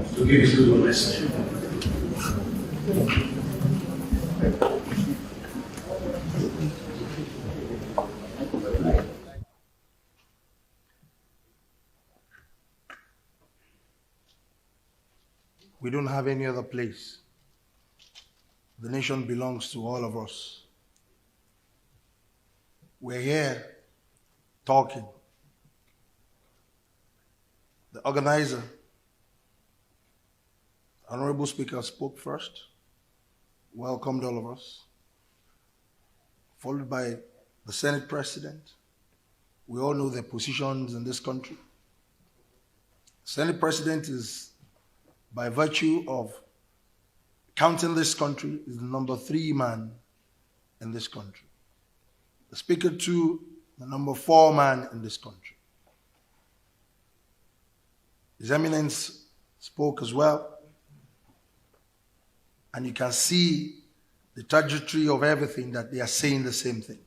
to give his little message. We don't have any other place. The nation belongs to all of us. We're here talking. The organizer, Honorable Speaker, spoke first, welcomed all of us, followed by the Senate President. We all know their positions in this country. Senate President is, by virtue of counting this country, is the number 3 man in this country. The Speaker too, the number 4 man in this country. His Eminence spoke as well, and you can see the trajectory of everything that they are saying the same thing.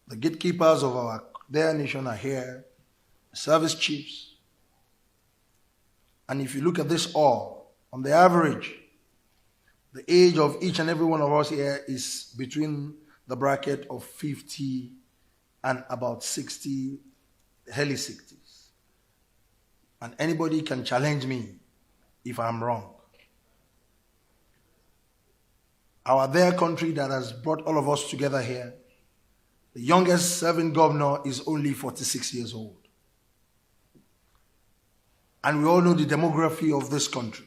The gatekeepers of their nation are here, the service chiefs. And if you look at this all, on the average, the age of each and every one of us here is between the bracket of 50 and about 60, early 60s. And anybody can challenge me if I'm wrong. Our dear country that has brought all of us together here, the youngest serving governor is only 46 years old. And we all know the demography of this country.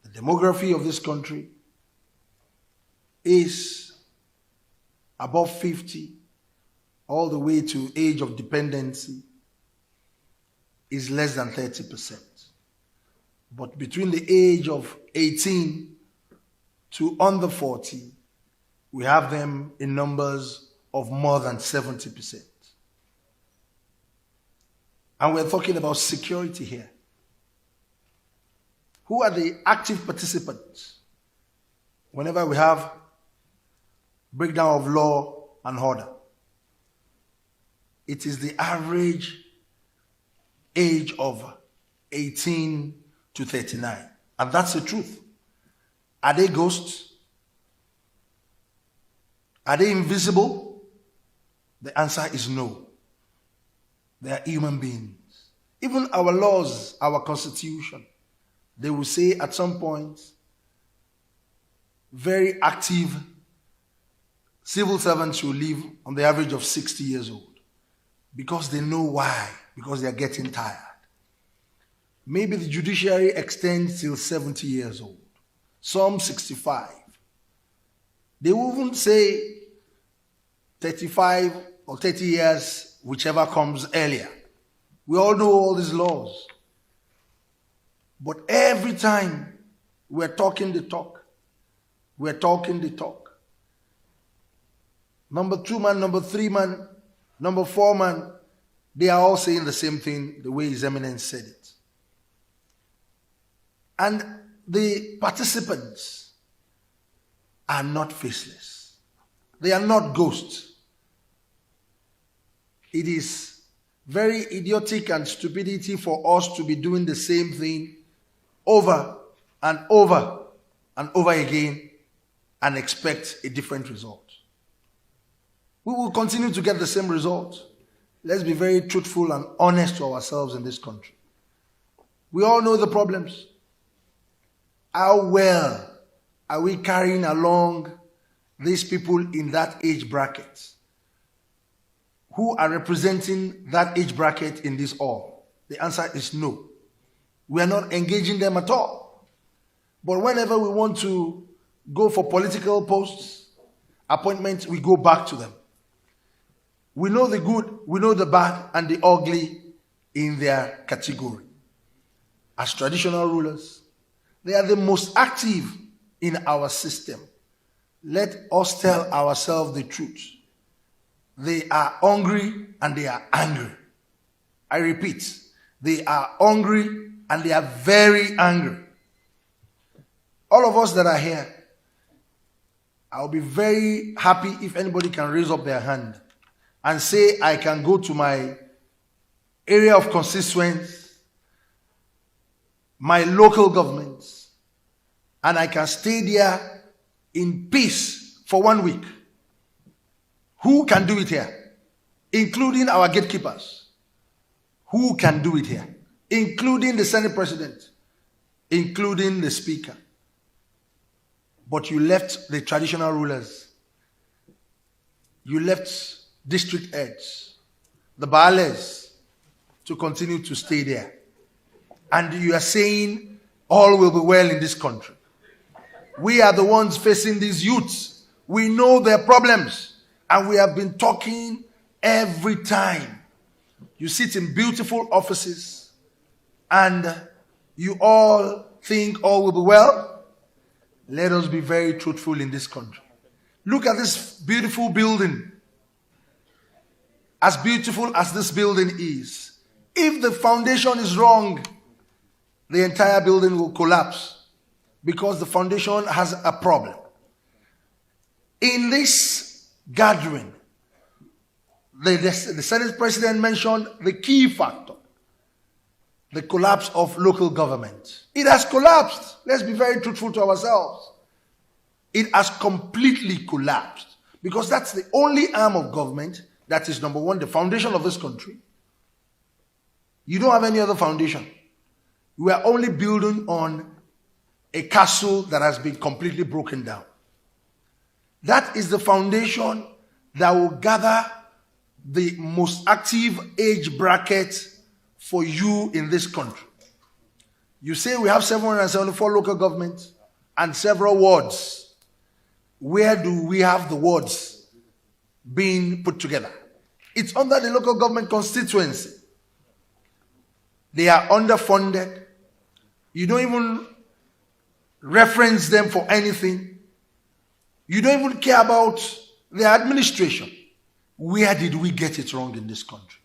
The demography of this country is above 50, all the way to age of dependency is less than 30%. But between the age of 18 to under 40, we have them in numbers of more than 70%. And we're talking about security here. Who are the active participants whenever we have breakdown of law and order? It is the average age of 18 to 39. And that's the truth. Are they ghosts? Are they invisible? The answer is no. They are human beings. Even our laws, our constitution, they will say at some point, very active civil servants will live on the average of 60 years old. Because they know why. Because they are getting tired. Maybe the judiciary extends till 70 years old. Some 65. They wouldn't say 35 or 30 years, whichever comes earlier. We all know all these laws. But every time we're talking the talk, we're talking the talk. Number 2 man, number 3 man, number 4 man, they are all saying the same thing the way His Eminence said it. And the participants are not faceless. They are not ghosts. It is very idiotic and stupidity for us to be doing the same thing over and over and over again and expect a different result. We will continue to get the same result. Let's be very truthful and honest to ourselves in this country. We all know the problems. How well are we carrying along these people in that age bracket who are representing that age bracket in this hall? The answer is no. We are not engaging them at all. But whenever we want to go for political posts, appointments, we go back to them. We know the good, we know the bad, and the ugly in their category. As traditional rulers, they are the most active in our system. Let us tell ourselves the truth. They are hungry and they are angry. I repeat, they are hungry and they are very angry. All of us that are here, I'll be very happy if anybody can raise up their hand and say, I can go to my area of constituents my local governments, and I can stay there in peace for 1 week. Who can do it here? Including our gatekeepers. Who can do it here? Including the Senate President, including the Speaker. But you left the traditional rulers. You left district heads, the Baales, to continue to stay there. And you are saying all will be well in this country. We are the ones facing these youths. We know their problems. And we have been talking every time. You sit in beautiful offices and you all think all will be well. Let us be very truthful in this country. Look at this beautiful building. As beautiful as this building is, if the foundation is wrong, the entire building will collapse because the foundation has a problem. In this gathering, the Senate President mentioned the key factor, the collapse of local government. It has collapsed. Let's be very truthful to ourselves. It has completely collapsed because that's the only arm of government that is, number one, the foundation of this country. You don't have any other foundation. We are only building on a castle that has been completely broken down. That is the foundation that will gather the most active age bracket for you in this country. You say we have 774 local governments and several wards. Where do we have the wards being put together? It's under the local government constituency. They are underfunded. You don't even reference them for anything. You don't even care about their administration. Where did we get it wrong in this country?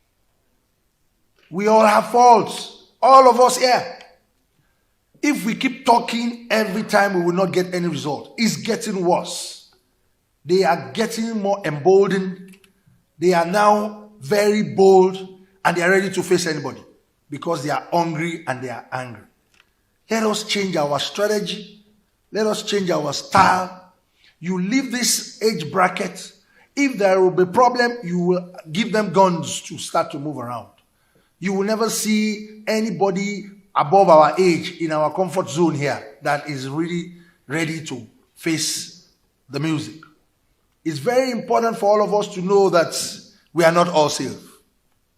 We all have faults. All of us here. If we keep talking every time, we will not get any result. It's getting worse. They are getting more emboldened. They are now very bold and they are ready to face anybody because they are hungry and they are angry. Let us change our strategy. Let us change our style. You leave this age bracket. If there will be a problem, you will give them guns to start to move around. You will never see anybody above our age in our comfort zone here that is really ready to face the music. It's very important for all of us to know that we are not all safe.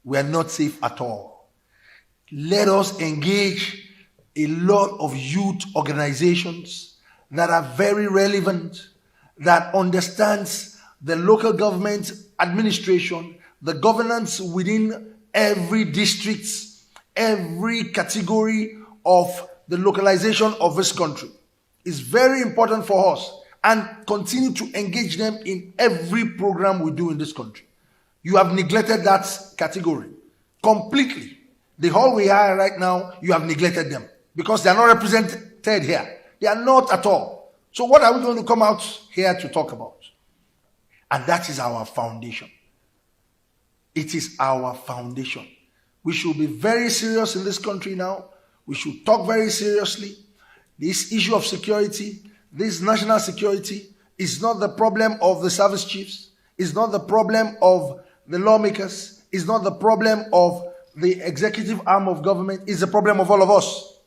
We are not safe at all. Let us engage a lot of youth organizations that are very relevant, that understands the local government administration, the governance within every district, every category of the localization of this country. It's very important for us, and continue to engage them in every program we do in this country. You have neglected that category completely. The whole we are right now, you have neglected them because they are not represented here. They are not at all. So what are we going to come out here to talk about? And that is our foundation. It is our foundation. We should be very serious in this country now. We should talk very seriously. This issue of security, this national security, is not the problem of the service chiefs. It's not the problem of the lawmakers. It's not the problem of the executive arm of government. It's the problem of all of us.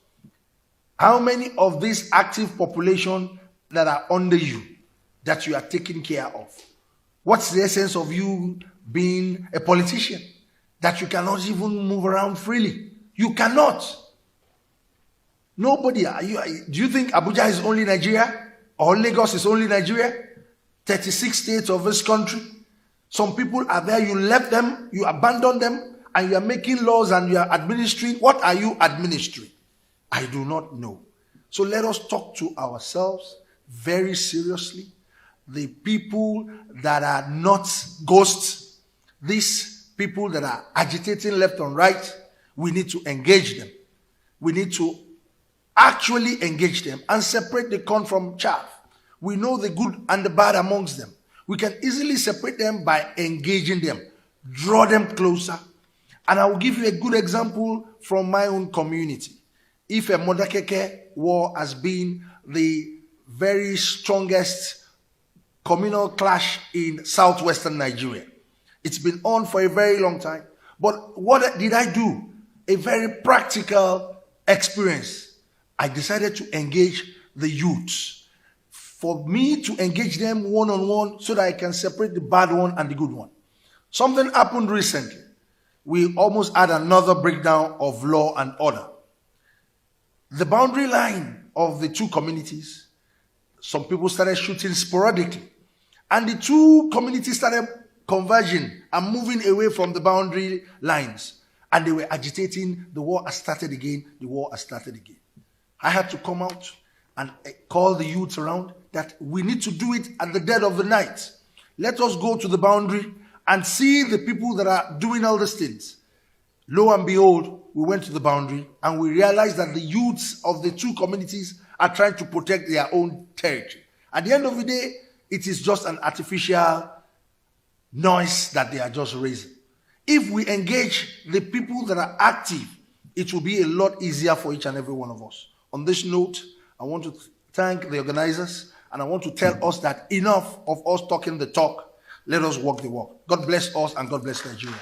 How many of this active population that are under you that you are taking care of? What's the essence of you being a politician? That you cannot even move around freely. You cannot. Nobody. Do you think Abuja is only Nigeria? Or Lagos is only Nigeria? 36 states of this country. Some people are there, you left them, you abandoned them, and you are making laws and you are administering. What are you administering? I do not know. So let us talk to ourselves very seriously. The people that are not ghosts, these people that are agitating left and right, we need to engage them. We need to actually engage them and separate the corn from chaff. We know the good and the bad amongst them. We can easily separate them by engaging them, draw them closer. And I will give you a good example from my own community. Ife Modakeke war has been the very strongest communal clash in southwestern Nigeria. It's been on for a very long time. But what did I do? A very practical experience. I decided to engage the youths. For me to engage them one-on-one so that I can separate the bad one and the good one. Something happened recently. We almost had another breakdown of law and order. The boundary line of the two communities, some people started shooting sporadically. And the two communities started converging and moving away from the boundary lines. And they were agitating. The war has started again. The war has started again. I had to come out and call the youth around that we need to do it at the dead of the night. Let us go to the boundary and see the people that are doing all these things. Lo and behold, we went to the boundary and we realized that the youths of the two communities are trying to protect their own territory. At the end of the day, it is just an artificial noise that they are just raising. If we engage the people that are active, it will be a lot easier for each and every one of us. On this note, I want to thank the organizers and I want to tell us that enough of us talking the talk. Let us walk the walk. God bless us and God bless Nigeria.